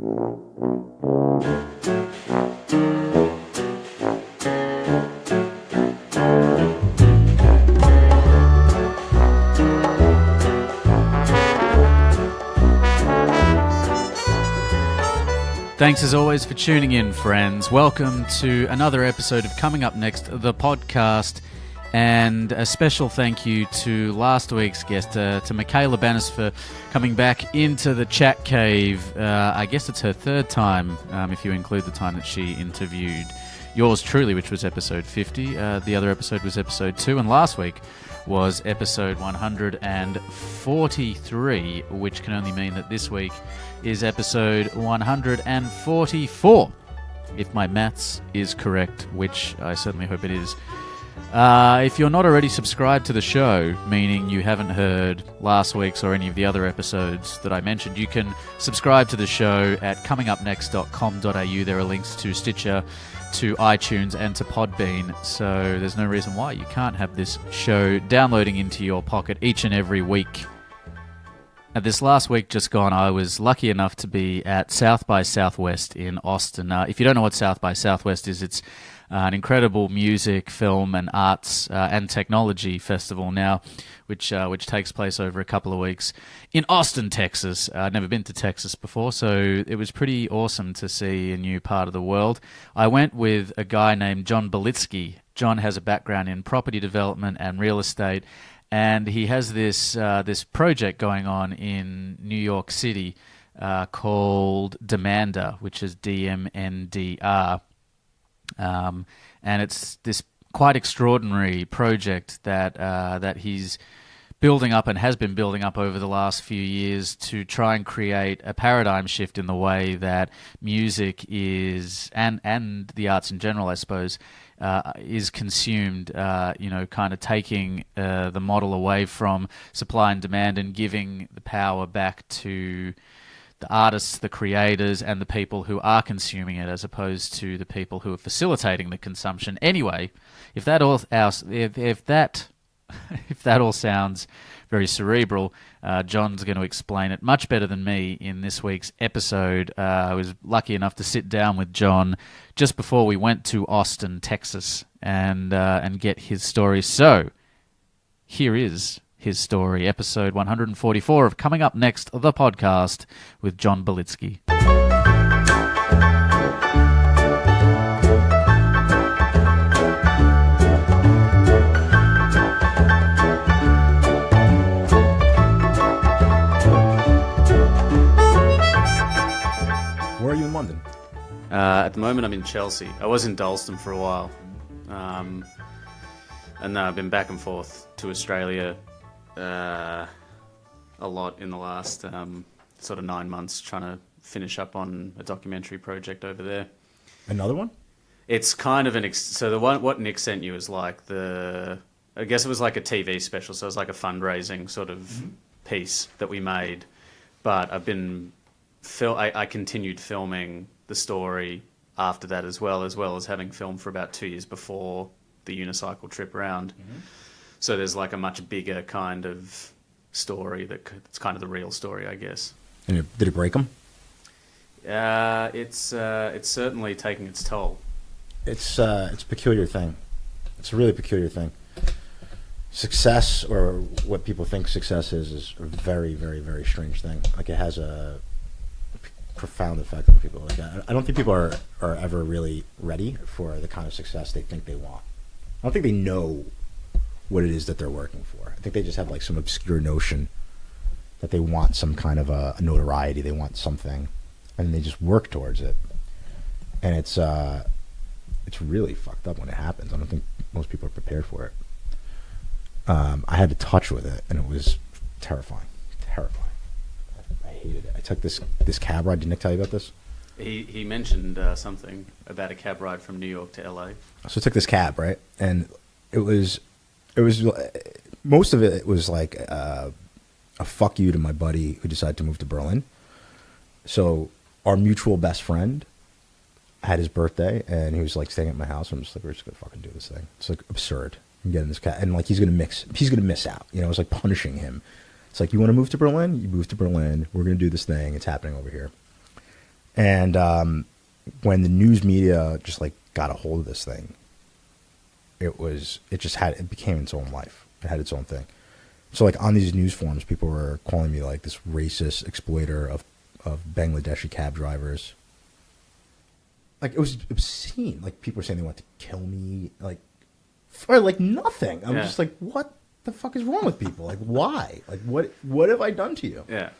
Thanks as always for tuning in, friends. Welcome to another episode of Coming Up Next, the podcast. And a special thank you to last week's guest, to Michaela Bannis, for coming back into the chat cave. I guess it's her third time, if you include the time that she interviewed yours truly, which was episode 50. The other episode was episode 2, and last week was episode 143, which can only mean that this week is episode 144, if my maths is correct, which I certainly hope it is. If you're not already subscribed to the show, meaning you haven't heard last week's or any of the other episodes that I mentioned, you can subscribe to the show at comingupnext.com.au. There are links to Stitcher, to iTunes, and to Podbean, so there's no reason why you can't have this show downloading into your pocket each and every week. This last week just gone, I was lucky enough to be at South by Southwest in Austin. If you don't know what South by Southwest is, it's an incredible music, film, and arts and technology festival now, which takes place over a couple of weeks in Austin, Texas. I'd never been to Texas before, so it was pretty awesome to see a new part of the world. I went with a guy named John Belitsky. John has a background in property development and real estate, and he has this project going on in New York City called DMNDR, which is DMNDR. And it's this quite extraordinary project that he's building up and has been building up over the last few years to try and create a paradigm shift in the way that music is, and the arts in general, I suppose, is consumed, kind of taking the model away from supply and demand and giving the power back to the artists, the creators, and the people who are consuming it, as opposed to the people who are facilitating the consumption. Anyway, if that all sounds very cerebral, John's going to explain it much better than me in this week's episode. I was lucky enough to sit down with John just before we went to Austin, Texas, and get his story. So here is his story, episode 144 of Coming Up Next, the podcast with John Belitsky. Where are you in London? At the moment, I'm in Chelsea. I was in Dalston for a while. And I've been back and forth to Australia a lot in the last sort of 9 months, trying to finish up on a documentary project over there. Another one? It's kind of what Nick sent you is like I guess it was like a TV special, so it was like a fundraising sort of piece that we made. But I've been I continued filming the story after that as well as having filmed for about 2 years before the unicycle trip around. So there's like a much bigger kind of story it's kind of the real story, I guess. And did it break them? It's certainly taking its toll. It's a peculiar thing. It's a really peculiar thing. Success, or what people think success is a very, very, very strange thing. Like, it has a profound effect on people. Like, I don't think people are ever really ready for the kind of success they think they want. I don't think they know what it is that they're working for. I think they just have like some obscure notion that they want some kind of a notoriety. They want something, and they just work towards it. And it's really fucked up when it happens. I don't think most people are prepared for it. I had to touch with it, and it was terrifying. I hated it. I took this cab ride. Did Nick tell you about this? He mentioned something about a cab ride from New York to LA. So I took this cab, right? And it was most of it was like a fuck you to my buddy who decided to move to Berlin. So our mutual best friend had his birthday, and he was like staying at my house. I'm just like, we're just gonna fucking do this thing. It's like absurd. I'm getting this cab, and like he's gonna miss out. You know, it's like punishing him. It's like, you want to move to Berlin? You move to Berlin. We're gonna do this thing. It's happening over here. And when the news media just like got a hold of this thing, it became its own life. It had its own thing. So like on these news forums, people were calling me like this racist exploiter of Bangladeshi cab drivers. Like it was obscene. Like people were saying they want to kill me, like for like nothing. I'm just like, what the fuck is wrong with people? Like why? Like what have I done to you? Yeah.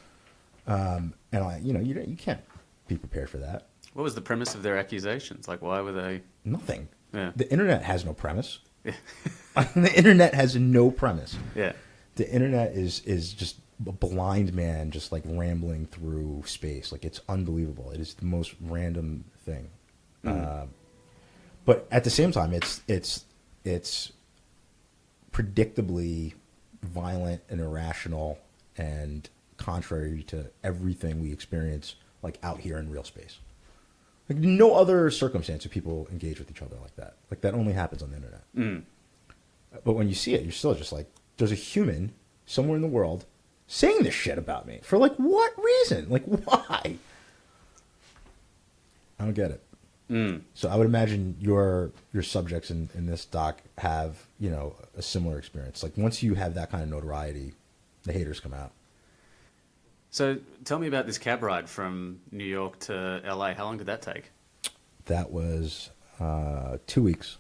And you can't be prepared for that. What was the premise of their accusations? Like why were they? Nothing. Yeah. The internet has no premise. Yeah. The internet has no premise. Yeah. The internet is just a blind man just like rambling through space. Like it's unbelievable. It is the most random thing. But at the same time, it's predictably violent and irrational and contrary to everything we experience like out here in real space. Like no other circumstance do people engage with each other like that. Like that only happens on the internet. But when you see it, you're still just like, there's a human somewhere in the world saying this shit about me for like what reason? Like why? I don't get it. So I would imagine your subjects in this doc have, a similar experience. Like once you have that kind of notoriety, the haters come out. So tell me about this cab ride from New York to LA. How long did that take? That was 2 weeks.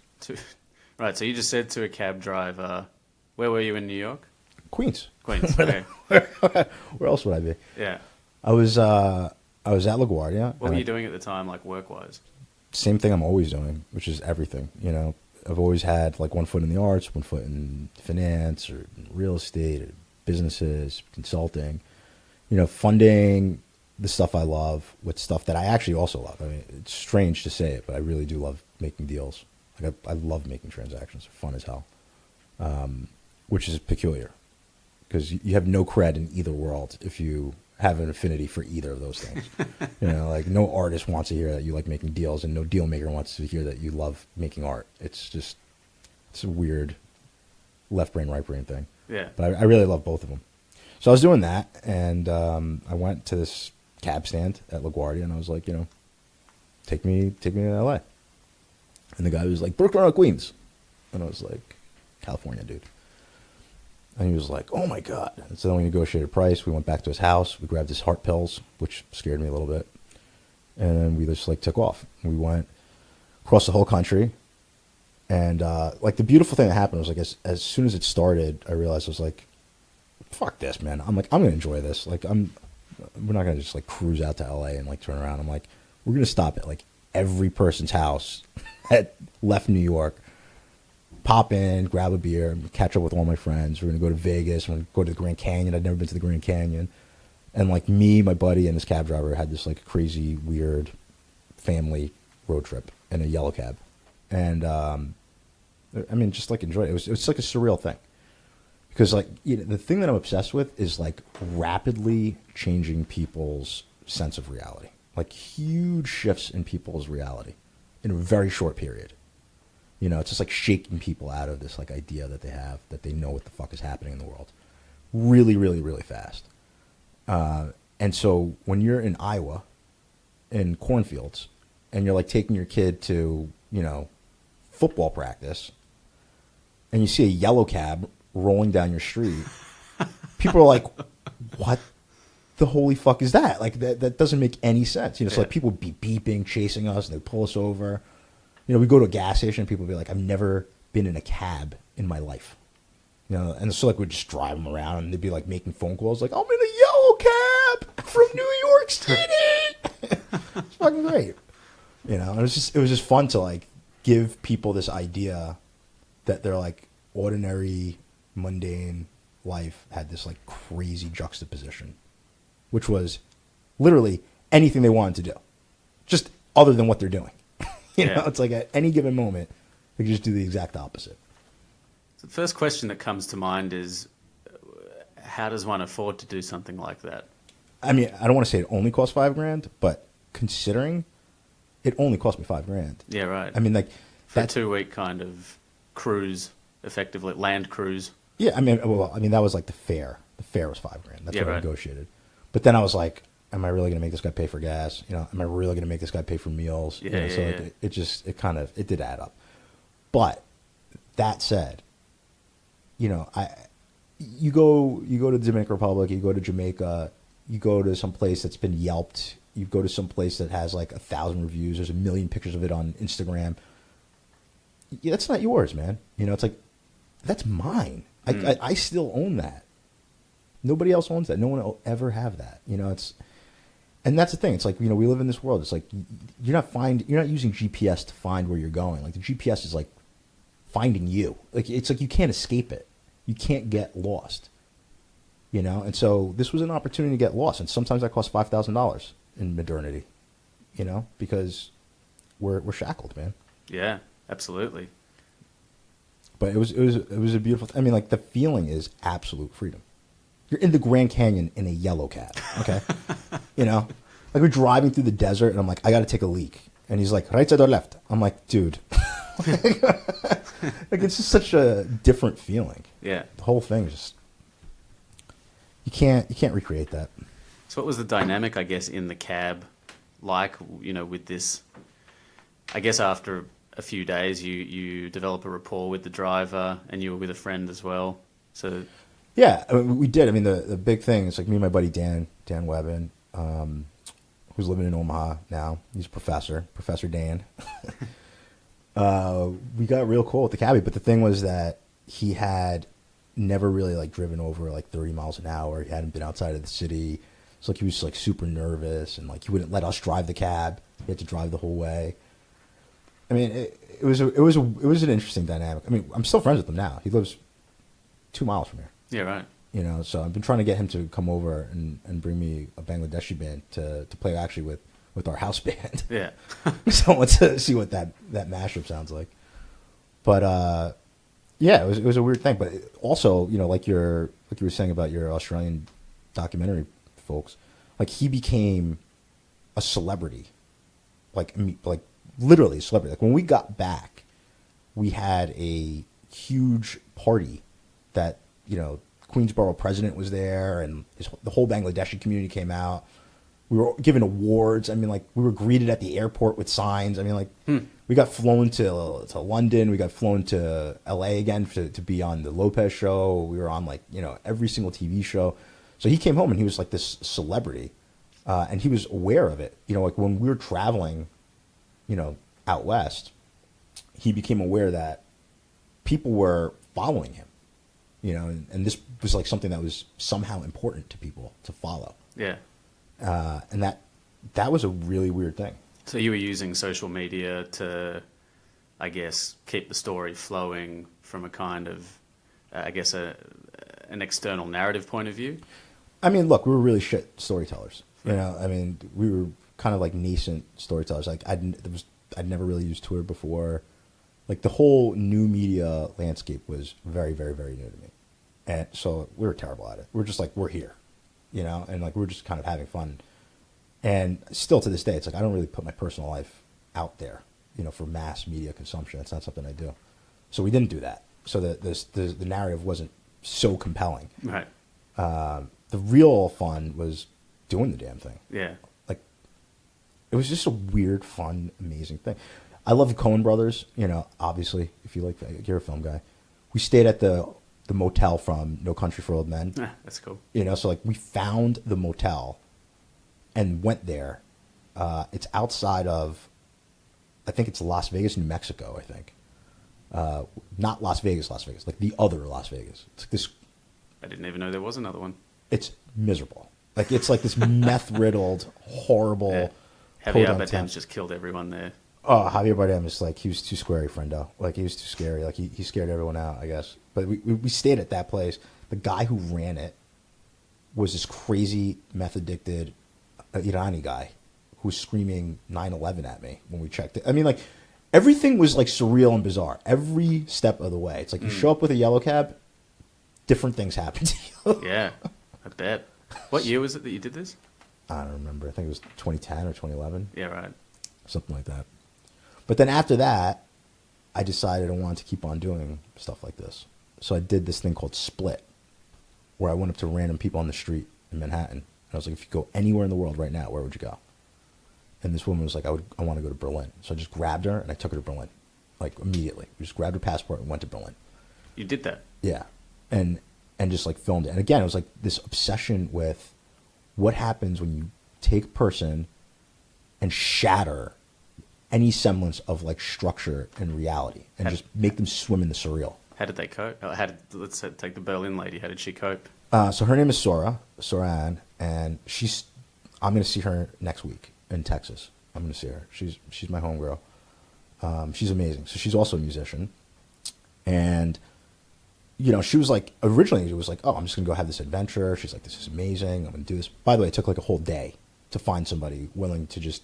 Right. So you just said to a cab driver, where were you in New York? Queens. Okay. Where else would I be? Yeah. I was at LaGuardia. What were you doing at the time, like work-wise? Same thing I'm always doing, which is everything. I've always had like one foot in the arts, one foot in finance or real estate or businesses, consulting, funding the stuff I love with stuff that I actually also love. I mean, it's strange to say it, but I really do love making deals. Like I love making transactions. They're fun as hell, which is peculiar because you have no cred in either world if you have an affinity for either of those things. Like no artist wants to hear that you like making deals, and no deal maker wants to hear that you love making art. It's a weird left brain, right brain thing. Yeah. But I really love both of them. So I was doing that, and I went to this cab stand at LaGuardia, and I was like, take me to LA. And the guy was like, Brooklyn or Queens? And I was like, California, dude. And he was like, oh my God. And so then we negotiated a price. We went back to his house. We grabbed his heart pills, which scared me a little bit. And then we just like took off. We went across the whole country. And like the beautiful thing that happened was like as soon as it started, I realized I was like, fuck this, man. I'm going to enjoy this. Like we're not going to just like cruise out to LA and like turn around. I'm like, we're going to stop at like every person's house that left New York. Pop in, grab a beer, catch up with all my friends. We're going to go to Vegas. We're going to go to the Grand Canyon. I'd never been to the Grand Canyon. And like me, my buddy, and this cab driver had this like crazy, weird family road trip in a yellow cab. And just like enjoy it. It was like a surreal thing. Because like the thing that I'm obsessed with is like rapidly changing people's sense of reality. Like huge shifts in people's reality in a very short period. It's just like shaking people out of this like idea that they have, that they know what the fuck is happening in the world. Really, really, really fast. And so when you're in Iowa, in cornfields, and you're like taking your kid to, football practice, and you see a yellow cab rolling down your street, people are like, what the holy fuck is that? Like that doesn't make any sense. So like people would be beeping, chasing us, and they'd pull us over. We go to a gas station, and people would be like, I've never been in a cab in my life. And so like we'd just drive them around, and they'd be like making phone calls, like, I'm in a yellow cab from New York City. It's fucking great. And it was just fun to like give people this idea that their like ordinary, mundane life had this like crazy juxtaposition, which was literally anything they wanted to do, just other than what they're doing. It's like at any given moment, they can just do the exact opposite. So the first question that comes to mind is, how does one afford to do something like that? I mean, I don't want to say it only cost $5,000, but considering it only cost me $5,000. Yeah, right. I mean, like for a 2-week kind of cruise, effectively land cruise. Yeah, I mean, that was like the fare. The fare was $5,000. That's what I right. negotiated. But then I was like, am I really going to make this guy pay for gas? You know, am I really going to make this guy pay for meals? Yeah, you know, so like, it did add up. But that said, you know, you go to the Dominican Republic, you go to Jamaica, you go to some place that's been Yelped, you go to some place that has like 1,000 reviews, there's 1 million pictures of it on Instagram. Yeah, that's not yours, man. You know, it's like, that's mine. I still own that. Nobody else owns that. No one will ever have that. You know, and that's the thing. It's like, you know, we live in this world. It's like you're not using GPS to find where you're going. Like the GPS is like finding you. Like it's like you can't escape it. You can't get lost. You know, and so this was an opportunity to get lost, and sometimes that costs $5,000 in modernity. You know, because we're shackled, man. Yeah, absolutely. But it was a beautiful. I mean, like the feeling is absolute freedom. You're in the Grand Canyon in a yellow cab, okay? You know? Like, we're driving through the desert, and I'm like, I got to take a leak. And he's like, right side or left? I'm like, dude. Like, it's just such a different feeling. Yeah. The whole thing is just... You can't recreate that. So what was the dynamic, I guess, in the cab like, you know, with this? I guess after a few days, you develop a rapport with the driver, and you were with a friend as well. So... Yeah, I mean, we did. I mean, the big thing is like me and my buddy Dan Webben, who's living in Omaha now. He's a Professor Dan. We got real cool with the cabbie, but the thing was that he had never really like driven over like 30 miles an hour. He hadn't been outside of the city. So like he was like super nervous, and like he wouldn't let us drive the cab. He had to drive the whole way. I mean, it was an interesting dynamic. I mean, I'm still friends with him now. He lives 2 miles from here. Yeah, right. You know, so I've been trying to get him to come over and bring me a Bangladeshi band to play actually with our house band. Yeah. So I want to see what that mashup sounds like. But yeah, it was a weird thing. But also, you know, like you were saying about your Australian documentary folks, like he became a celebrity, like literally a celebrity. Like when we got back, we had a huge party that, you know, Queensborough president was there, and the whole Bangladeshi community came out. We were given awards. I mean, like, we were greeted at the airport with signs. I mean, like, we got flown to London. We got flown to L.A. again to be on the Lopez show. We were on, like, you know, every single TV show. So he came home, and he was, like, this celebrity, and he was aware of it. You know, like, when we were traveling, you know, out west, he became aware that people were following him. You know, and this was like something that was somehow important to people to follow. Yeah. And that was a really weird thing. So you were using social media to, I guess, keep the story flowing from a kind of, I guess, an external narrative point of view? I mean, look, we were really shit storytellers. You know, I mean, we were kind of like nascent storytellers. Like I'd never really used Twitter before. Like the whole new media landscape was very, very, very new to me. And so we were terrible at it. We're just like, we're here, you know, and like we're just kind of having fun. And still to this day, it's like I don't really put my personal life out there, you know, for mass media consumption. That's not something I do. So we didn't do that. So the narrative wasn't so compelling. Right. The real fun was doing the damn thing. Yeah. Like it was just a weird, fun, amazing thing. I love the Coen brothers, you know, obviously, if you're a film guy. We stayed at the motel from No Country for Old Men. That's cool. You know, so like we found the motel and went there. It's outside of, I think it's Las Vegas, New Mexico, I think. Not Las Vegas, like the other Las Vegas. It's like this. I didn't even know there was another one. It's miserable. Like it's like this meth-riddled, horrible. Yeah. Javier Bardem's just killed everyone there. Oh, Javier Bardem is like, he was too scary, friendo. Like, he was too scary. Like, he scared everyone out, I guess. But we stayed at that place. The guy who ran it was this crazy, meth-addicted Irani guy who was screaming 9/11 at me when we checked it. I mean, like, everything was, like, surreal and bizarre. Every step of the way. It's like you show up with a yellow cab, different things happen to you. Yeah, I bet. What year was it that you did this? I don't remember. I think it was 2010 or 2011. Yeah, right. Something like that. But then after that, I decided I wanted to keep on doing stuff like this. So I did this thing called Split, where I went up to random people on the street in Manhattan I was like, if you go anywhere in the world right now, where would you go? And this woman was like, I want to go to Berlin. So I just grabbed her and I took her to Berlin, like immediately. We just grabbed her passport and went to Berlin. You did that? Yeah. And just like filmed it. And again, it was like this obsession with what happens when you take a person and shatter any semblance of like structure and reality and just make them swim in the surreal. How did they cope? Let's say, take the Berlin lady. How did she cope? So her name is Sora Ann, and I'm going to see her next week in Texas. I'm going to see her. She's my homegirl. She's amazing. So she's also a musician. And, you know, she was like, originally it was like, oh, I'm just going to go have this adventure. She's like, this is amazing. I'm going to do this. By the way, it took like a whole day to find somebody willing to just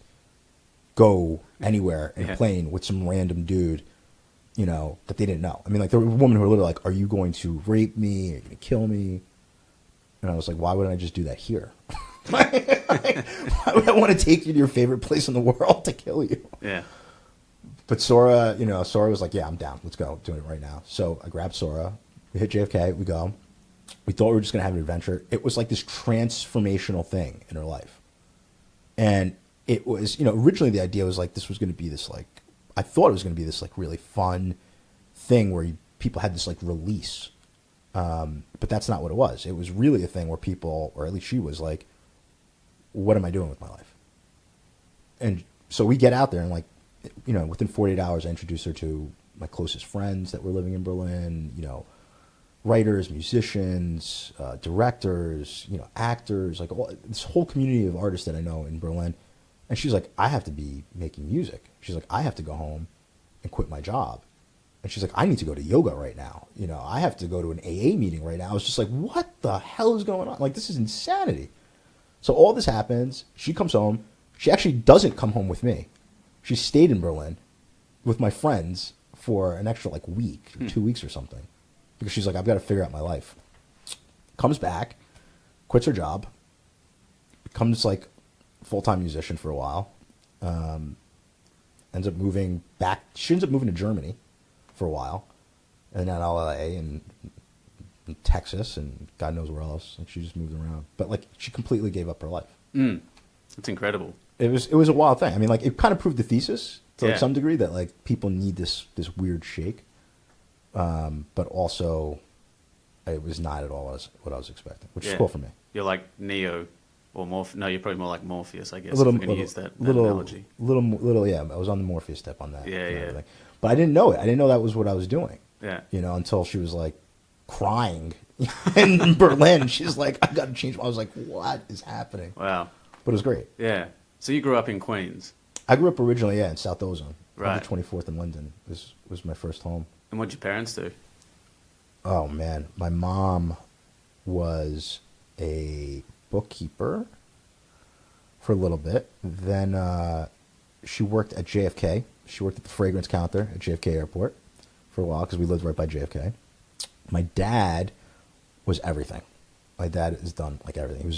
go anywhere in a plane with some random dude, you know, that they didn't know. I mean, like, there were women who were literally like, are you going to rape me? Are you going to kill me? And I was like, why wouldn't I just do that here? Why would I want to take you to your favorite place in the world to kill you? Yeah. But Sora was like, yeah, I'm down. Let's go. Doing it right now. So I grabbed Sora. We hit JFK. We go. We thought we were just going to have an adventure. It was like this transformational thing in her life. And it was, you know, originally the idea was like this was going to be this like, I thought it was going to be this like really fun thing where people had this like release. But that's not what it was. It was really a thing where people, or at least she was like, what am I doing with my life? And so we get out there and like, you know, within 48 hours, I introduced her to my closest friends that were living in Berlin, you know, writers, musicians, directors, you know, actors, like this whole community of artists that I know in Berlin. And she's like, I have to be making music. She's like, I have to go home and quit my job. And she's like, I need to go to yoga right now. You know, I have to go to an AA meeting right now. I was just like, what the hell is going on? Like, this is insanity. So all this happens. She comes home. She actually doesn't come home with me. She stayed in Berlin with my friends for an extra like week, 2 weeks or something. Because she's like, I've got to figure out my life. Comes back, quits her job, becomes like full-time musician for a while. Ends up moving back. She ends up moving to Germany for a while, and then LA and Texas and God knows where else. Like, she just moved around, but like she completely gave up her life. That's incredible. It was a wild thing. I mean, like, it kind of proved the thesis to like some degree that like people need this weird shake, but also it was not at all what I was expecting, which is cool for me. You're like Neo or Morpheus. No, you're probably more like Morpheus, I guess. A little, if we're going to use that analogy. Little, yeah. I was on the Morpheus step on that. Yeah. But I didn't know it. I didn't know that was what I was doing. Yeah. You know, until she was like crying in Berlin. She's like, I got to change. I was like, what is happening? Wow. But it was great. Yeah. So you grew up in Queens. I grew up originally, in South Ozone. Right. 24th in London was my first home. And what did your parents do? Oh, man. My mom was a bookkeeper for a little bit. Then she worked at JFK. She worked at the fragrance counter at JFK Airport for a while because we lived right by JFK. My dad was everything. My dad has done like everything.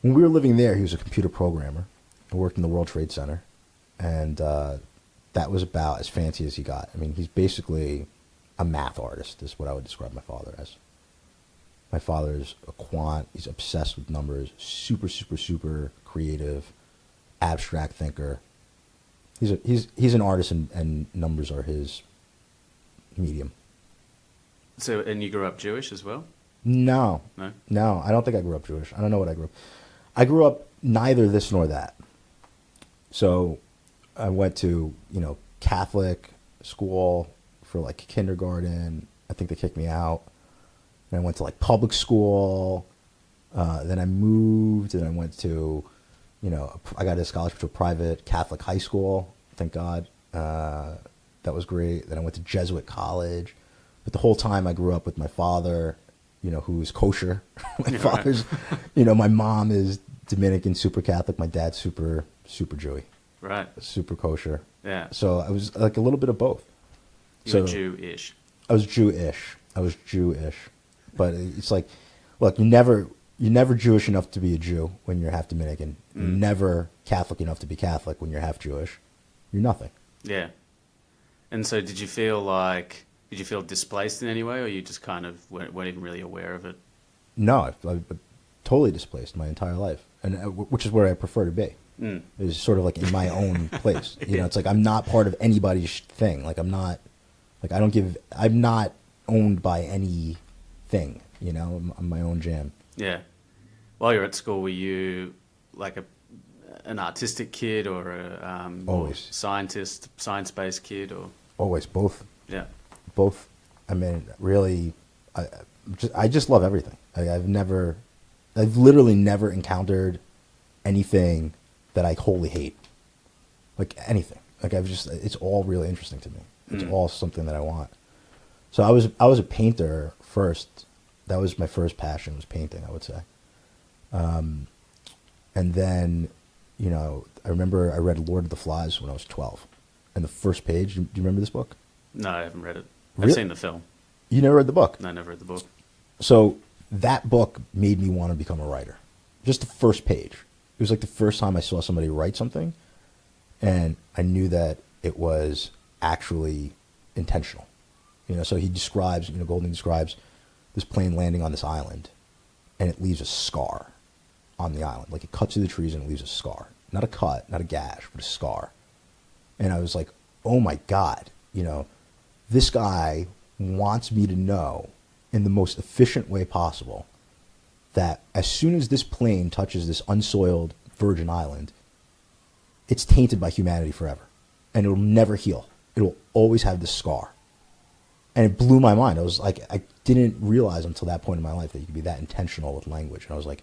When we were living there, he was a computer programmer. He worked in the World Trade Center. And that was about as fancy as he got. I mean, he's basically a math artist is what I would describe my father as. My father is a quant. He's obsessed with numbers. Super, super, super creative, abstract thinker. He's an artist, and numbers are his medium. So, and you grew up Jewish as well? No, I don't think I grew up Jewish. I don't know what I grew up. I grew up neither this nor that. So I went to, Catholic school for like kindergarten. I think they kicked me out. And I went to like public school. Then I moved and I went to, I got a scholarship to a private Catholic high school. Thank God. That was great. Then I went to Jesuit college. But the whole time I grew up with my father, who's kosher. My father's, my mom is Dominican, super Catholic. My dad's super, super Jewy. Right. Super kosher. Yeah. So I was like a little bit of both. You were Jewish. I was Jewish. But it's like, look, you're never Jewish enough to be a Jew when you're half Dominican. You're never Catholic enough to be Catholic when you're half Jewish. You're nothing. Yeah. And so did you feel displaced in any way, or you just kind of weren't even really aware of it? No, I totally displaced my entire life, and which is where I prefer to be. Is sort of like in my own place. You know, it's like I'm not part of anybody's thing. Like I'm not owned by anything. You know, I'm my own jam. Yeah. While you're at school, were you like an artistic kid or a Always science-based kid, or always both? Yeah, both. I mean, really, I just love everything. I've literally never encountered anything that I wholly hate. Like anything. Like it's all really interesting to me. It's all something that I want. So I was a painter first. That was my first passion, was painting, I would say. And then, you know, I remember I read Lord of the Flies when I was 12. And the first page, do you remember this book? No, I haven't read it. Really? I've seen the film. You never read the book? No, I never read the book. So that book made me want to become a writer. Just the first page. It was like the first time I saw somebody write something, and I knew that it was actually intentional. You know, so he describes, you know, Golding describes this plane landing on this island, and it leaves a scar on the island. Like it cuts through the trees and it leaves a scar. Not a cut, not a gash, but a scar. And I was like, oh my God, you know, this guy wants me to know in the most efficient way possible that as soon as this plane touches this unsoiled virgin island, it's tainted by humanity forever. And it'll never heal. It'll always have this scar. And it blew my mind. I was like, I didn't realize until that point in my life that you could be that intentional with language. And I was like,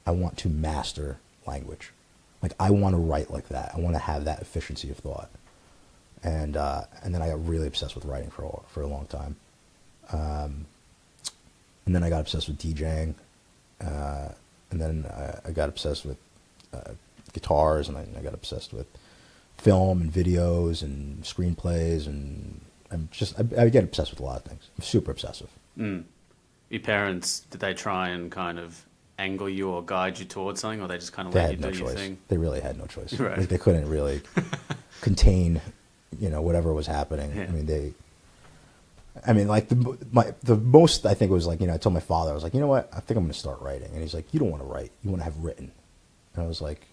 I want to master language. Like, I want to write like that. I want to have that efficiency of thought. And then I got really obsessed with writing for a long time. And then I got obsessed with DJing. And then I got obsessed with guitars, and I got obsessed with film and videos and screenplays, and I get obsessed with a lot of things. I'm super obsessive. Your parents, did they try and kind of angle you or guide you towards something, or they just kind of let you do your thing? They really had no choice. Right. Like, they couldn't really contain, you know, whatever was happening. Yeah. Like the most I think was like, you know, I told my father, I was like, you know what, I think I'm going to start writing. And he's like, you don't want to write, you want to have written. And I was like,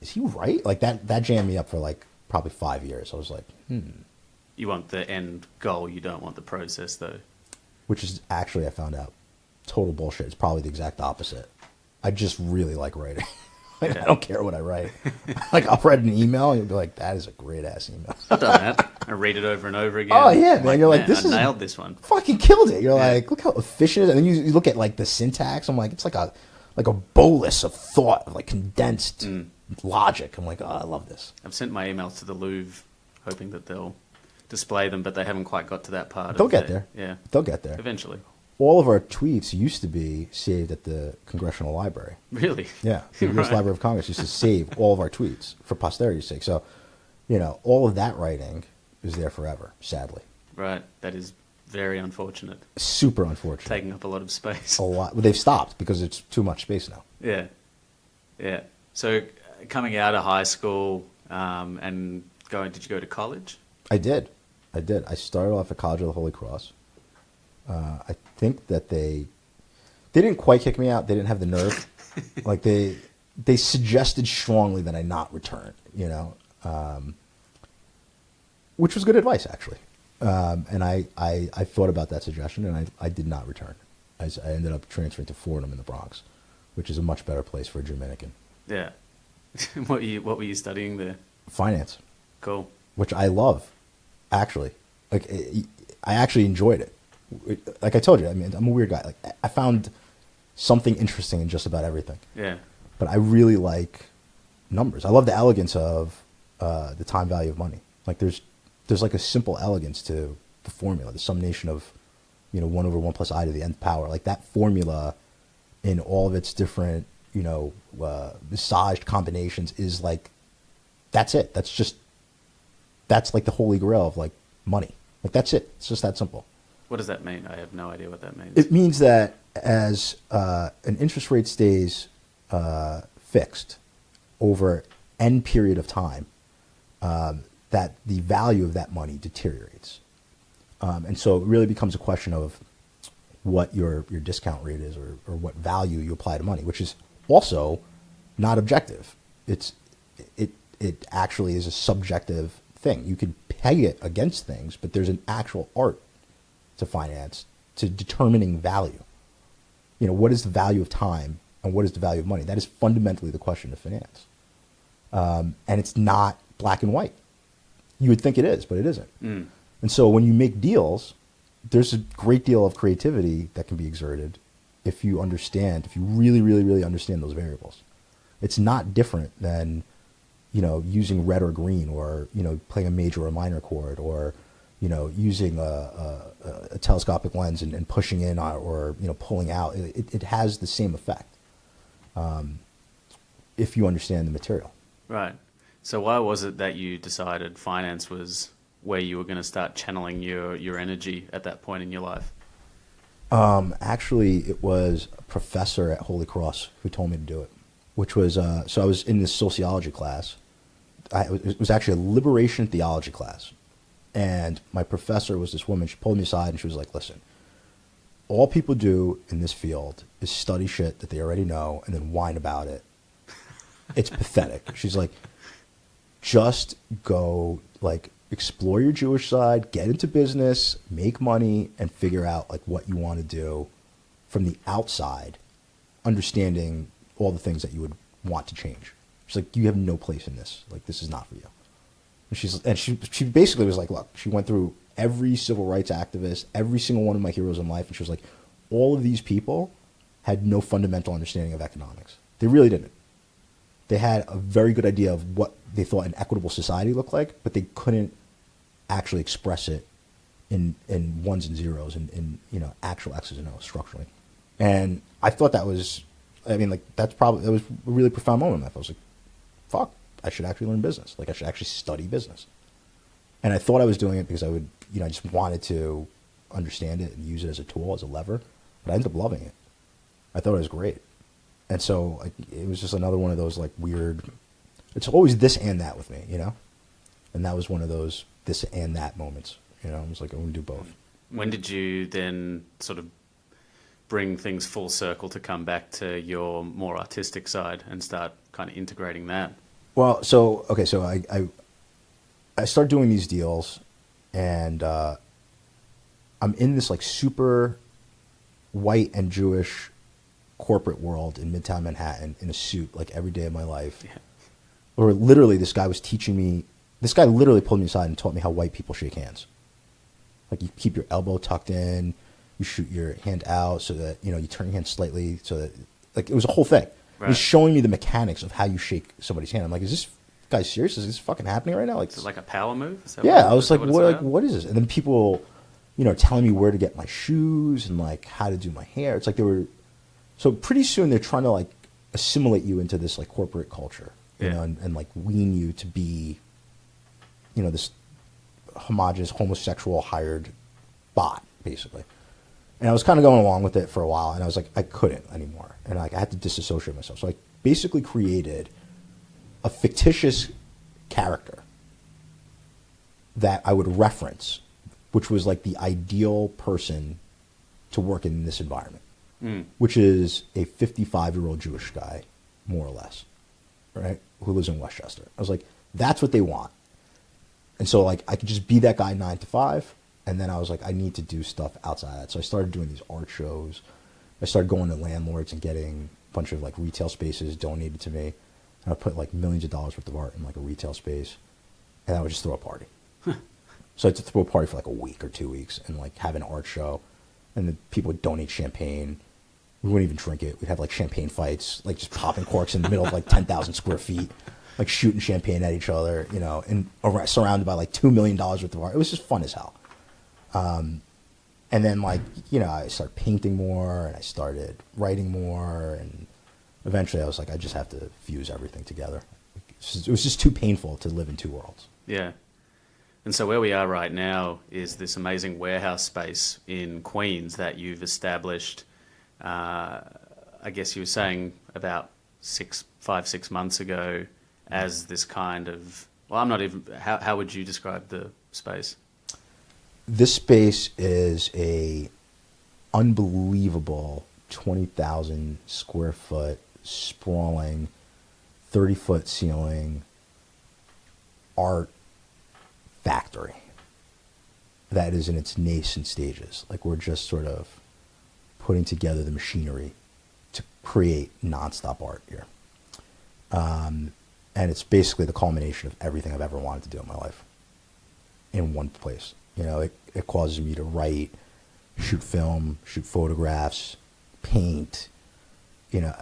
is he right? Like that jammed me up for like probably 5 years. I was like, You want the end goal, you don't want the process though. Which is actually, I found out, total bullshit. It's probably the exact opposite. I just really like writing. Like, I don't care what I write. Like, I'll write an email and you'll be like, that is a great ass email. I've done that. I read it over and over again. Oh yeah, man. You're like, I nailed this one. Fucking killed it. You're like, look how efficient it is. And then you look at like the syntax. I'm like, it's like a bolus of thought, like condensed logic. I'm like, oh, I love this. I've sent my emails to the Louvre, hoping that they'll display them, but they haven't quite got to that part. They'll get there. Yeah, they'll get there eventually. All of our tweets used to be saved at the Congressional Library. Really? Yeah, the U.S. Library of Congress used to save all of our tweets for posterity's sake. So, you know, all of that writing is there forever, sadly. Right. That is very unfortunate. Super unfortunate. Taking up a lot of space. A lot. Well, they've stopped because it's too much space now. Yeah. Yeah. So coming out of high school and did you go to college? I did. I started off at College of the Holy Cross. I think that they didn't quite kick me out. They didn't have the nerve. Like they suggested strongly that I not return, you know, which was good advice actually. And I thought about that suggestion, and I did not return. I ended up transferring to Fordham in the Bronx, which is a much better place for a Dominican. Yeah. What were you studying there? Finance. Cool. Which I love, actually. Like I actually enjoyed it. Like I told you, I mean, I'm a weird guy. Like I found something interesting in just about everything. Yeah. But I really like numbers. I love the elegance of the time value of money. Like there's like a simple elegance to the formula, the summation of, you know, 1 over 1 plus I to the nth power. Like that formula in all of its different, you know, massaged combinations is like, that's it. That's like the holy grail of like money. Like that's it. It's just that simple. What does that mean? I have no idea what that means. It means that as an interest rate stays fixed over n period of time, that the value of that money deteriorates. And so it really becomes a question of what your discount rate is or what value you apply to money, which is also not objective. It actually is a subjective thing. You could peg it against things, but there's an actual art to finance, to determining value. What is the value of time and what is the value of money? That is fundamentally the question of finance. And it's not black and white. You would think it is, but it isn't. And so when you make deals, there's a great deal of creativity that can be exerted if you really, really, really understand those variables. It's not different than, using red or green, or, playing a major or a minor chord, or, using a telescopic lens and pushing in or pulling out. It has the same effect if you understand the material. Right. So why was it that you decided finance was where you were going to start channeling your energy at that point in your life? Actually, it was a professor at Holy Cross who told me to do it, which was, so I was in this sociology class. It was actually a liberation theology class. And my professor was this woman. She pulled me aside and she was like, listen, all people do in this field is study shit that they already know and then whine about it. It's pathetic. She's like, just go, explore your Jewish side, get into business, make money, and figure out, what you want to do from the outside, understanding all the things that you would want to change. She's like, you have no place in this. This is not for you. And she basically was like, look, she went through every civil rights activist, every single one of my heroes in life, and she was like, all of these people had no fundamental understanding of economics. They really didn't. They had a very good idea of what they thought an equitable society looked like, but they couldn't actually express it in ones and zeros and in actual X's and O's structurally. And I thought that was, that was a really profound moment in my life. I was like, fuck, I should actually learn business. I should actually study business. And I thought I was doing it because I just wanted to understand it and use it as a tool, as a lever. But I ended up loving it. I thought it was great. And so it was just another one of those weird, it's always this and that with me, And that was one of those this and that moments, I was like, I want to do both. When did you then sort of bring things full circle to come back to your more artistic side and start kind of integrating that? Well, so I started doing these deals, and I'm in this super white and Jewish corporate world in Midtown Manhattan in a suit every day of my life. Yeah. Or literally this guy was teaching me, this guy literally pulled me aside and taught me how white people shake hands. You keep your elbow tucked in, you shoot your hand out so that, you turn your hand slightly so that, it was a whole thing. Right. He was showing me the mechanics of how you shake somebody's hand. I'm like, is this guy serious? Is this fucking happening right now? Is it like a power move? Yeah, I was like, what is this? And then people, telling me where to get my shoes and how to do my hair. It's so pretty soon they're trying to assimilate you into this corporate culture, you know, and wean you to be, this homogenous homosexual hired bot, basically. And I was kind of going along with it for a while, and I was like, I couldn't anymore. And I had to disassociate myself. So I basically created a fictitious character that I would reference, which was the ideal person to work in this environment, which is a 55-year-old Jewish guy, more or less, right, who lives in Westchester. I was like, that's what they want. And so I could just be that guy 9 to 5. And then I was like, I need to do stuff outside of that. So I started doing these art shows. I started going to landlords and getting a bunch of retail spaces donated to me. And I put millions of dollars worth of art in a retail space. And I would just throw a party. So I had to throw a party for a week or 2 weeks and have an art show. And then people would donate champagne. We wouldn't even drink it. We'd have champagne fights, just popping corks in the middle of 10,000 square feet. Shooting champagne at each other, and surrounded by $2 million worth of art. It was just fun as hell. And then I started painting more, and I started writing more, and eventually I was like, I just have to fuse everything together. It was just too painful to live in two worlds. Yeah. And so where we are right now is this amazing warehouse space in Queens that you've established, I guess you were saying about 5-6 months ago, as this kind of, well, I'm not even, how would you describe the space? This space is unbelievable 20,000 square foot sprawling 30-foot ceiling art factory that is in its nascent stages. Like, we're just sort of putting together the machinery to create nonstop art here. And it's basically the culmination of everything I've ever wanted to do in my life in one place. You know, it causes me to write, shoot film, shoot photographs, paint, you know,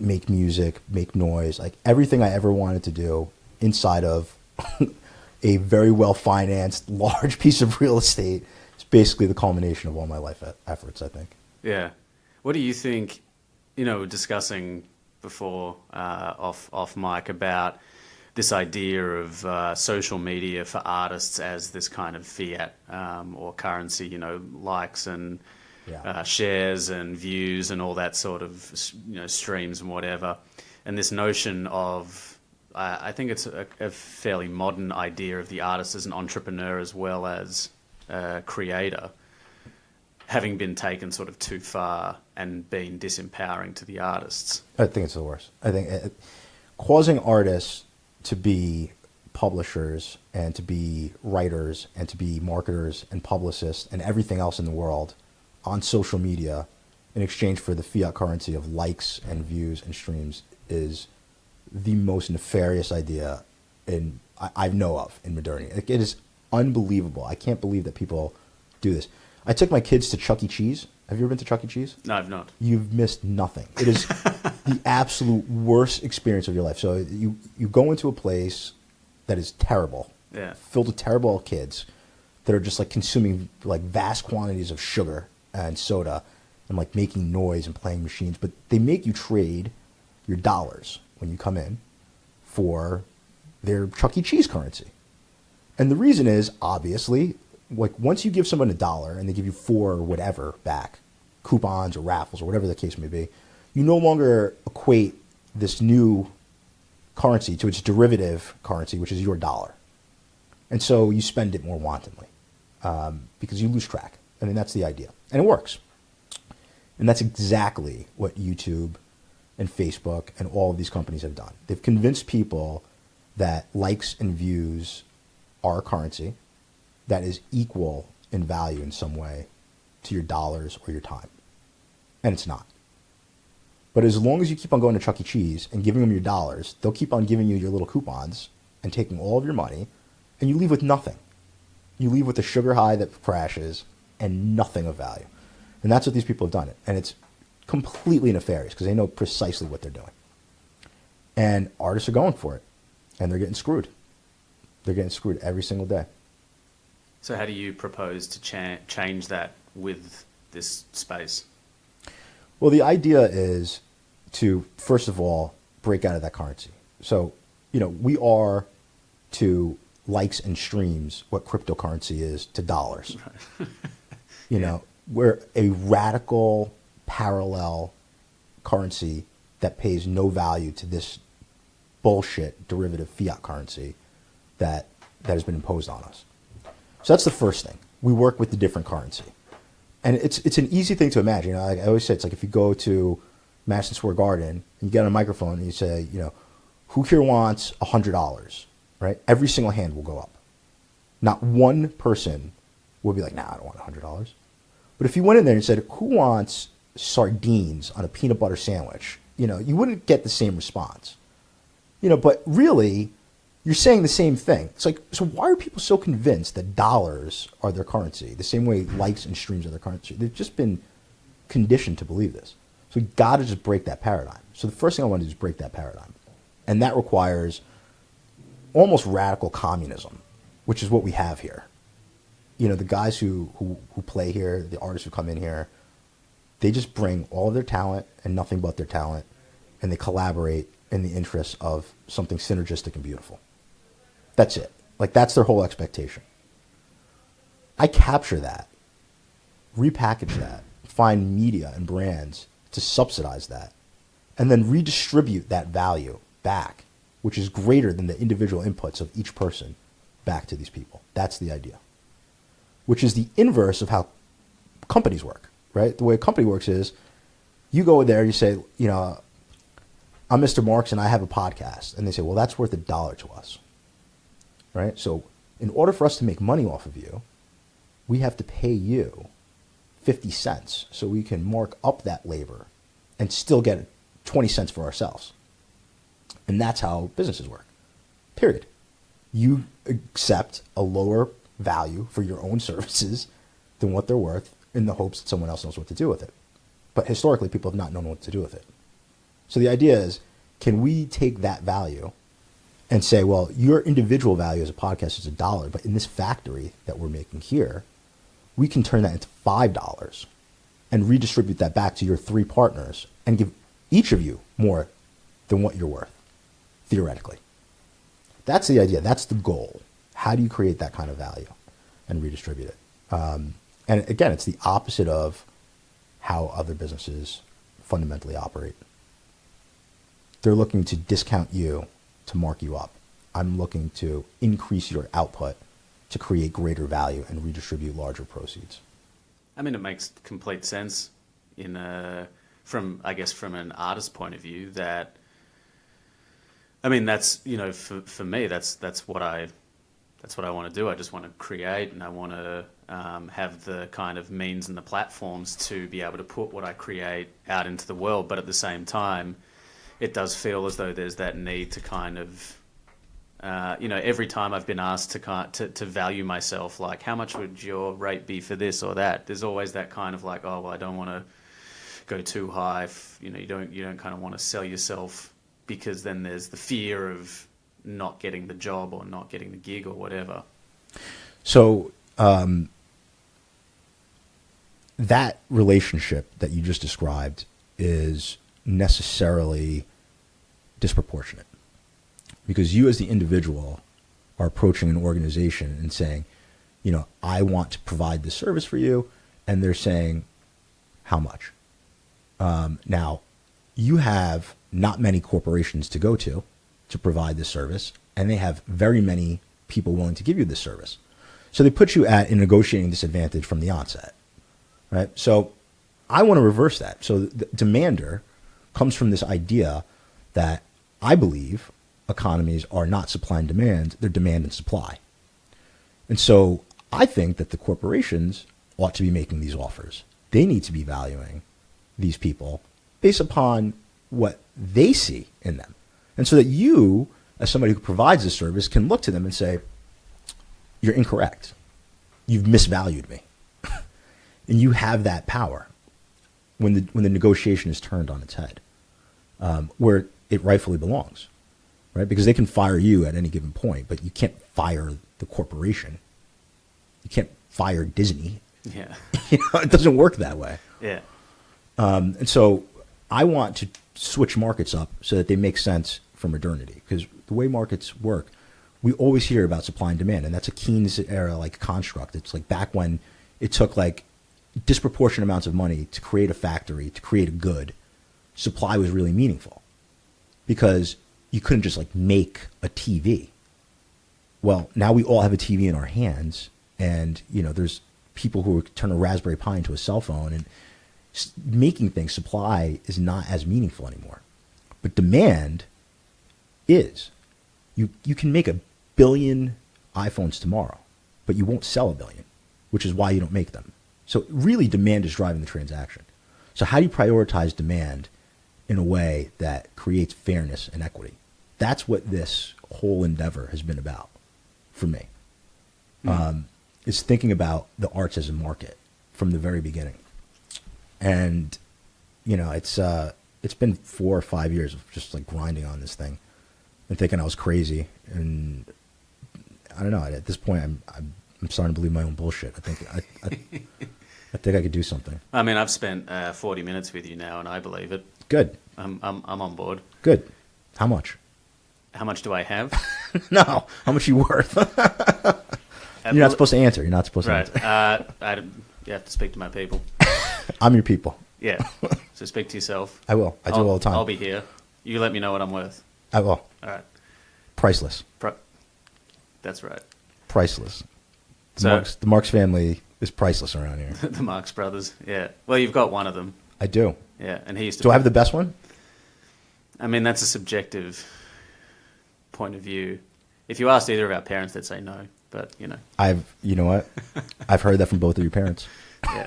make music, make noise, like everything I ever wanted to do inside of a very well-financed, large piece of real estate. It's basically the culmination of all my life efforts, I think. Yeah. What do you think, you know, discussing before off mic about this idea of social media for artists as this kind of fiat or currency, you know, likes and shares and views and all that sort of, you know, streams and whatever. And this notion of, I think it's a fairly modern idea of the artist as an entrepreneur as well as a creator, having been taken sort of too far and being disempowering to the artists. I think it's the worst. I think causing artists to be publishers and to be writers and to be marketers and publicists and everything else in the world on social media in exchange for the fiat currency of likes and views and streams is the most nefarious idea I know of in modernity. It is unbelievable. I can't believe that people do this. I took my kids to Chuck E. Cheese. Have you ever been to Chuck E. Cheese? No, I've not. You've missed nothing. It is the absolute worst experience of your life. So you go into a place that is terrible, filled with terrible kids that are just like consuming like vast quantities of sugar and soda and like making noise and playing machines. But they make you trade your dollars when you come in for their Chuck E. Cheese currency. And the reason is, obviously, like once you give someone $1 and they give you 4 or whatever back, coupons or raffles or whatever the case may be, you no longer equate this new currency to its derivative currency, which is your dollar. And so you spend it more wantonly because you lose track. I mean, that's the idea. And it works. And that's exactly what YouTube and Facebook and all of these companies have done. They've convinced people that likes and views are a currency that is equal in value in some way to your dollars or your time. And it's not. But as long as you keep on going to Chuck E. Cheese and giving them your dollars, they'll keep on giving you your little coupons and taking all of your money, and you leave with nothing. You leave with a sugar high that crashes and nothing of value. And that's what these people have done. And it's completely nefarious because they know precisely what they're doing. And artists are going for it. And they're getting screwed. They're getting screwed every single day. So how do you propose to change that with this space? Well, the idea is to, first of all, break out of that currency. So, you know, we are to likes and streams what cryptocurrency is to dollars. Right. You know, we're a radical parallel currency that pays no value to this bullshit derivative fiat currency that has been imposed on us. So that's the first thing. We work with the different currency. And it's an easy thing to imagine. You know, I always say it's like if you go to Madison Square Garden and you get on a microphone and you say, you know, who here wants $100, right? Every single hand will go up. Not one person will be like, nah, I don't want $100. But if you went in there and said, who wants sardines on a peanut butter sandwich? You know, you wouldn't get the same response. You know, but really, you're saying the same thing. It's like, so why are people so convinced that dollars are their currency, the same way likes and streams are their currency? They've just been conditioned to believe this. So we've got to just break that paradigm. So the first thing I want to do is break that paradigm. And that requires almost radical communism, which is what we have here. You know, the guys who play here, the artists who come in here, they just bring all of their talent and nothing but their talent, and they collaborate in the interests of something synergistic and beautiful. That's it. Like, that's their whole expectation. I capture that, repackage that, find media and brands to subsidize that, and then redistribute that value back, which is greater than the individual inputs of each person back to these people. That's the idea. Which is the inverse of how companies work. right? The way a company works is you go there and you say, I'm Mr. Marks and I have a podcast. And they say, well, that's worth $1 to us, right? So in order for us to make money off of you, we have to pay you 50 cents so we can mark up that labor and still get 20 cents for ourselves. And that's how businesses work, period. You accept a lower value for your own services than what they're worth in the hopes that someone else knows what to do with it. But historically, people have not known what to do with it. So the idea is, can we take that value and say, well, your individual value as a podcast is $1, but in this factory that we're making here, we can turn that into $5 and redistribute that back to your 3 partners and give each of you more than what you're worth, theoretically. That's the idea. That's the goal. How do you create that kind of value and redistribute it? And again, it's the opposite of how other businesses fundamentally operate. They're looking to discount you to mark you up. I'm looking to increase your output to create greater value and redistribute larger proceeds. I mean, it makes complete sense from an artist's point of view that, I mean, that's, for me, that's what I want to do. I just want to create, and I want to have the kind of means and the platforms to be able to put what I create out into the world. But at the same time, it does feel as though there's that need to kind of, every time I've been asked to value myself, like, how much would your rate be for this or that? There's always that kind of like, oh, well, I don't want to go too high. You don't kind of want to sell yourself, because then there's the fear of not getting the job or not getting the gig or whatever. So that relationship that you just described is necessarily disproportionate, because you as the individual are approaching an organization and saying, I want to provide this service for you, and they're saying, how much? Now, you have not many corporations to go to provide this service, and they have very many people willing to give you this service. So they put you at a negotiating disadvantage from the onset, right? So I want to reverse that. So the demander comes from this idea that I believe economies are not supply and demand, they're demand and supply. And so I think that the corporations ought to be making these offers. They need to be valuing these people based upon what they see in them. And so that you, as somebody who provides this service, can look to them and say, you're incorrect. You've misvalued me. And you have that power when the negotiation is turned on its head, where it rightfully belongs, right? Because they can fire you at any given point, but you can't fire the corporation. You can't fire Disney. Yeah. It doesn't work that way. Yeah. And so I want to switch markets up so that they make sense for modernity, because the way markets work, we always hear about supply and demand, and that's a Keynes era like construct. It's like back when it took like disproportionate amounts of money to create a factory, to create a good. Supply was really meaningful because you couldn't just like make a TV. Well, now we all have a TV in our hands, and there's people who turn a Raspberry Pi into a cell phone, and making things, supply is not as meaningful anymore. But demand is. You can make 1 billion iPhones tomorrow, but you won't sell 1 billion, which is why you don't make them. So really demand is driving the transaction. So how do you prioritize demand in a way that creates fairness and equity? That's what this whole endeavor has been about for me. Is thinking about the arts as a market from the very beginning. And, it's been 4 or 5 years of just like grinding on this thing and thinking I was crazy. And I don't know, at this point, I'm starting to believe my own bullshit. I think I could do something. I mean, I've spent 40 minutes with you now, and I believe it. Good. I'm on board. Good. How much? How much do I have? No. How much are you worth? You're not supposed to answer. You're not supposed to answer. Right. You have to speak to my people. I'm your people. Yeah. So speak to yourself. I will. I do all the time. I'll be here. You let me know what I'm worth. I will. All right. Priceless. That's right. Priceless. The Marx family is priceless around here. The Marx Brothers, yeah. Well, you've got one of them. I do. Yeah, and he used to... Do I have the best one? I mean, that's a subjective point of view. If you asked either of our parents, they'd say no, but, you know. You know what? I've heard that from both of your parents. Yeah.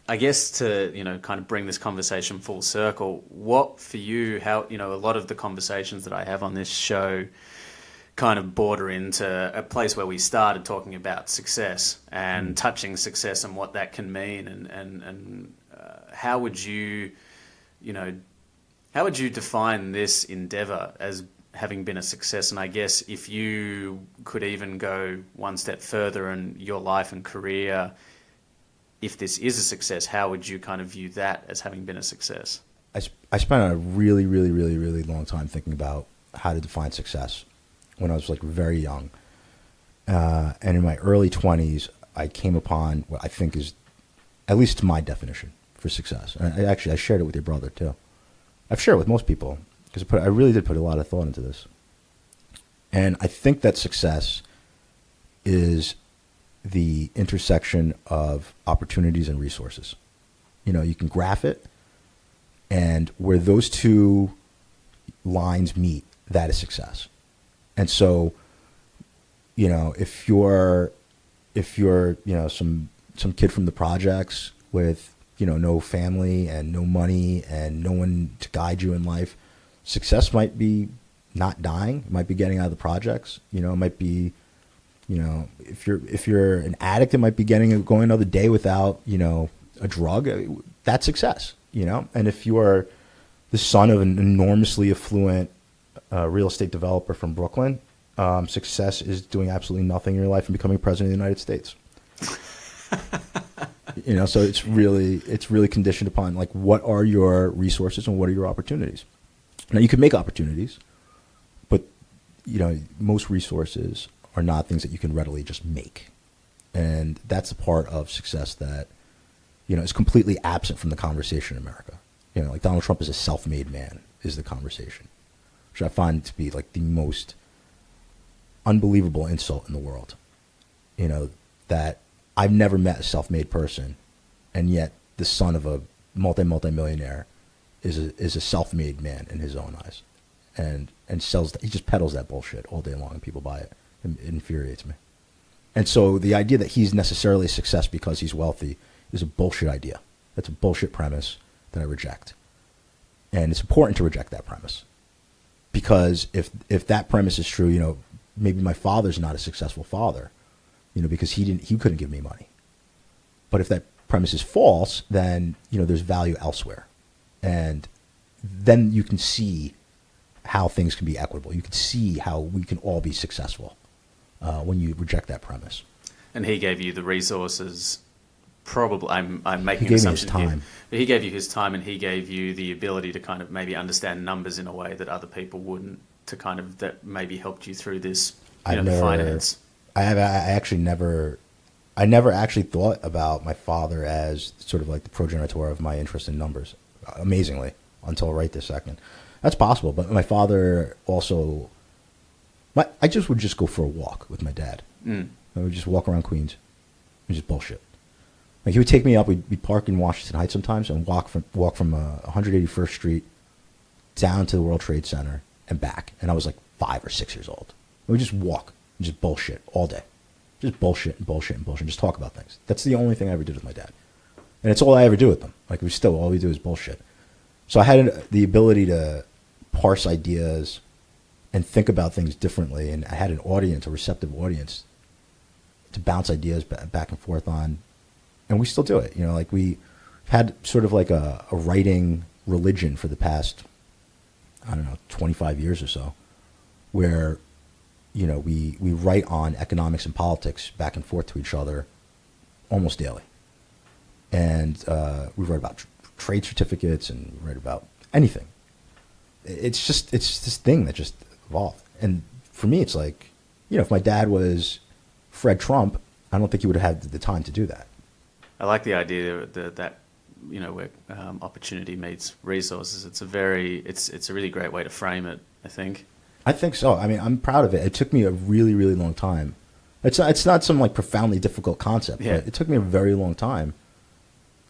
I guess to, you know, kind of bring this conversation full circle, what for you, how, you know, a lot of the conversations that I have on this show kind of border into a place where we started talking about success and touching success and what that can mean, and how would you, you know, how would you define this endeavor as having been a success? And I guess if you could even go one step further in your life and career, if this is a success, how would you kind of view that as having been a success? I spent a really, really, really, really long time thinking about how to define success when I was like very young. And in my early 20s, I came upon what I think is, at least my definition for success. And I shared it with your brother too. I've shared it with most people because I really did put a lot of thought into this. And I think that success is the intersection of opportunities and resources. You know, you can graph it, and where those two lines meet, that is success. And so, you know, if you're, you know, some kid from the projects with, you know, no family and no money and no one to guide you in life, success might be not dying. It might be getting out of the projects. You know, it might be, you know, if you're an addict, it might be going another day without, you know, a drug. That's success, you know. And if you are the son of an enormously affluent real estate developer from Brooklyn, success is doing absolutely nothing in your life and becoming president of the United States. You know, so it's really conditioned upon like what are your resources and what are your opportunities. Now you can make opportunities, but you know most resources are not things that you can readily just make, and that's the part of success that you know is completely absent from the conversation in America. You know, like Donald Trump is a self-made man is the conversation, which I find to be like the most unbelievable insult in the world. You know, that I've never met a self-made person, and yet the son of a multi-millionaire is a self-made man in his own eyes, and he just peddles that bullshit all day long, and people buy it. It infuriates me. And so the idea that he's necessarily a success because he's wealthy is a bullshit idea. That's a bullshit premise that I reject, and it's important to reject that premise, because if that premise is true, you know, maybe my father's not a successful father, you know, because he couldn't give me money. But if that premise is false, then, you know, there's value elsewhere. And then you can see how things can be equitable. You can see how we can all be successful when you reject that premise. And he gave you the resources, probably, I'm making an assumption here. But he gave you his time, and he gave you the ability to kind of maybe understand numbers in a way that other people wouldn't, to kind of, that maybe helped you through this, you know, the finance. I never actually thought about my father as sort of like the progenitor of my interest in numbers, amazingly, until right this second. That's possible, but my father also, I just would just go for a walk with my dad. I would just walk around Queens. It was just bullshit. Like he would take me up, we'd park in Washington Heights sometimes and walk from 181st Street down to the World Trade Center and back. And I was like 5 or 6 years old. We would just walk and just bullshit all day. Just bullshit and bullshit and bullshit. Just talk about things. That's the only thing I ever did with my dad. And it's all I ever do with them. Like all we do is bullshit. So I had the ability to parse ideas and think about things differently. And I had an audience, a receptive audience, to bounce ideas back and forth on. And we still do it. You know, like we had sort of like a writing religion for the past, 25 years or so, where, you know, we write on economics and politics back and forth to each other almost daily. And we write about trade certificates and we write about anything. It's this thing that just evolved. And for me, it's like, you know, if my dad was Fred Trump, I don't think he would have had the time to do that. I like the idea that you know, where opportunity meets resources. It's a really great way to frame it, I think. I think so. I mean, I'm proud of it. It took me a really, really long time. It's not some like profoundly difficult concept. Yeah. But it took me a very long time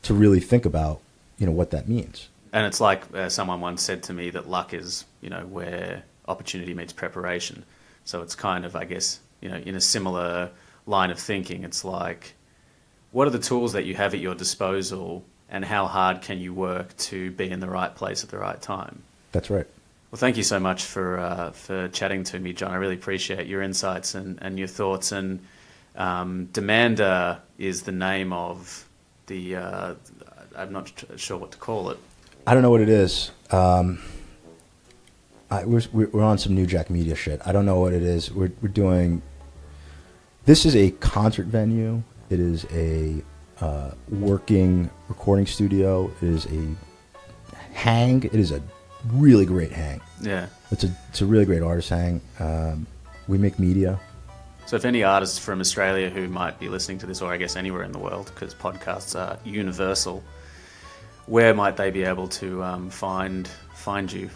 to really think about, what that means. And it's like someone once said to me that luck is, where opportunity meets preparation. So it's kind of, I guess, in a similar line of thinking, it's like, what are the tools that you have at your disposal, and how hard can you work to be in the right place at the right time? That's right. Well, thank you so much for chatting to me, John. I really appreciate your insights and your thoughts. And DMNDR is the name of the, I'm not sure what to call it. I don't know what it is. We're on some New Jack Media shit. I don't know what it is. We're doing. This is a concert venue. It is a working recording studio. It is a hang. It is a really great hang. Yeah. It's a really great artist hang. We make media. So if any artists from Australia who might be listening to this, or I guess anywhere in the world, because podcasts are universal, where might they be able to find you?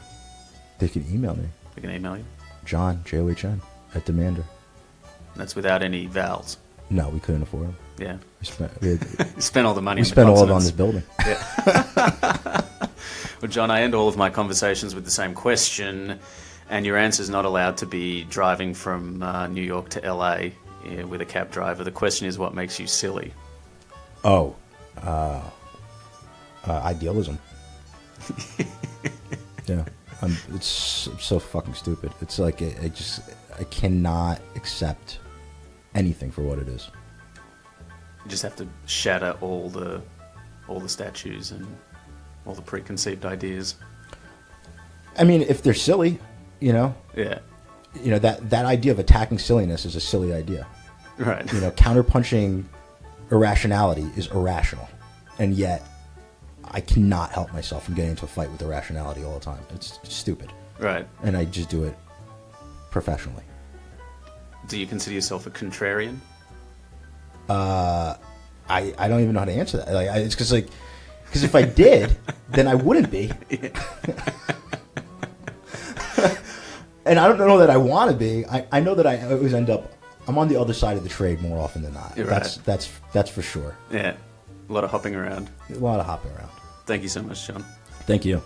They can email me. They can email you? John, John, at DMNDR. That's without any vowels. No, we couldn't afford them. Yeah. You spent all the money we on spent the all of it on consonants. this building. Yeah. Well, John, I end all of my conversations with the same question, and your answer is not allowed to be driving from New York to LA with a cab driver. The question is, what makes you silly? Oh, idealism. Yeah, it's so fucking stupid. It's like I cannot accept anything for what it is. You just have to shatter all the statues and all the preconceived ideas. I mean, if they're silly, Yeah. that idea of attacking silliness is a silly idea. Right. Counterpunching irrationality is irrational, and yet I cannot help myself from getting into a fight with irrationality all the time. It's stupid. Right. And I just do it professionally. Do you consider yourself a contrarian? I don't even know how to answer that. It's because if I did, then I wouldn't be. And I don't know that I want to be. I know that I always end up. I'm on the other side of the trade more often than not. You're right. That's for sure. Yeah. A lot of hopping around. A lot of hopping around. Thank you so much, John. Thank you.